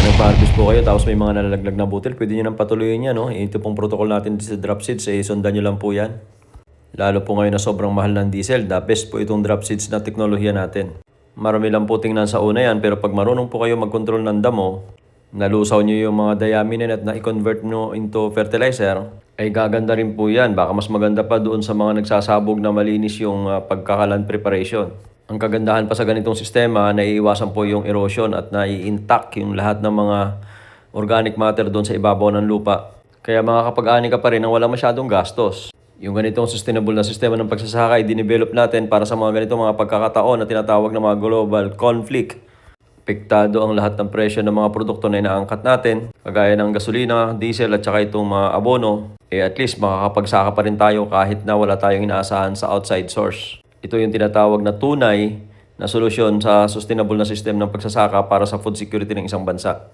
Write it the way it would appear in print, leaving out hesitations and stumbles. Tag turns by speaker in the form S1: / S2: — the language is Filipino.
S1: nagpa-harvest po kayo tapos may mga nalalaglag na butil, pwede nyo nang patuloyin yan. No? Ito pong protocol natin sa Dropseeds, sundan nyo lang po yan. Lalo po ngayon na sobrang mahal ng diesel, the best po itong Dropseeds na teknolohiya natin. Marami lang po tingnan sa una yan, pero pag marunong po kayo mag-control ng damo, nalusaw nyo yung mga diamine at na-convert nyo into fertilizer, ay gaganda rin po yan. Baka mas maganda pa doon sa mga nagsasabog na malinis yung pagkakalan preparation. Ang kagandahan pa sa ganitong sistema, naiiwasan po yung erosion at nai-intact yung lahat ng mga organic matter doon sa ibabaw ng lupa. Kaya makakapag-ani ka pa rin ng wala masyadong gastos. Yung ganitong sustainable na sistema ng pagsasaka ay dinevelop natin para sa mga ganitong mga pagkakataon na tinatawag na mga global conflict. Apektado ang lahat ng presyo ng mga produkto na inaangkat natin, kagaya ng gasolina, diesel at saka itong mga abono, at least makakapagsaka pa rin tayo kahit na wala tayong inaasahan sa outside source. Ito yung tinatawag na tunay na solusyon sa sustainable na system ng pagsasaka para sa food security ng isang bansa.